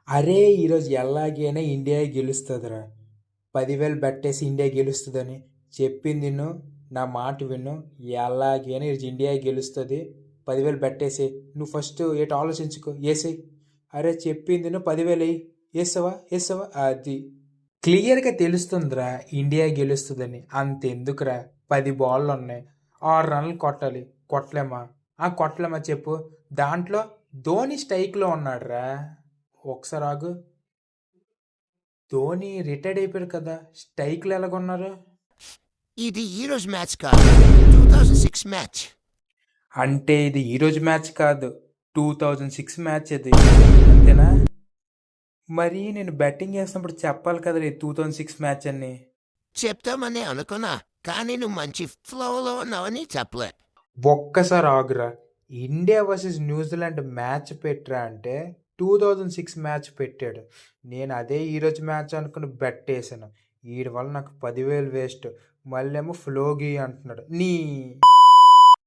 అరే ఈరోజు ఎలాగైనా ఇండియా గెలుస్తుందిరా. 10,000 బెట్టేసి ఇండియా గెలుస్తుందని చెప్పింది విను. నా మాట విను. ఎలాగైనా ఈరోజు ఇండియా గెలుస్తుంది. 10,000 బెట్టేసి నువ్వు ఫస్ట్ ఏటో ఆలోచించుకో. వేసేయి. అరే చెప్పింది నువ్వు 10,000 వేసావా వేసావా అది క్లియర్గా తెలుస్తుందిరా ఇండియా గెలుస్తుందని. అంతెందుకురా, 10 బాళ్ళు ఉన్నాయి, 6 రన్లు కొట్టాలి. కొట్టలేమా? కొట్టలేమా చెప్పు. దాంట్లో ధోని స్ట్రైక్లో ఉన్నాడురా. ఒకసారి ఆగు. ధోని రిటైర్డ్ అయిపోయారు కదా, స్ట్రైక్లు ఎలాగొన్నారు? ఇది ఈ రోజు మ్యాచ్ కాదు, 2006 మ్యాచ్. అంటే ఇది ఈరోజు మ్యాచ్ కాదు, 2006 మ్యాచ్ ఇది, అంతేనా? మరి నేను బెట్టింగ్ చేసినప్పుడు చెప్పాలి కదా 2006 మ్యాచ్ అని. చెప్తామని అనుకున్నా, కానీ నువ్వు మంచి ఫ్లోలో ఉన్నావని చెప్పలే. ఒక్కసారి ఆగురా. ఇండియా వర్సెస్ న్యూజిలాండ్ మ్యాచ్ పెట్టరా అంటే 2006 మ్యాచ్ పెట్టాడు. నేను అదే ఈరోజు మ్యాచ్ అనుకుని బెట్ వేసాను. వీడి వల్ల నాకు 10,000 వేస్ట్. మళ్ళీ ఏమో ఫ్లోగి అంటున్నాడు. నీ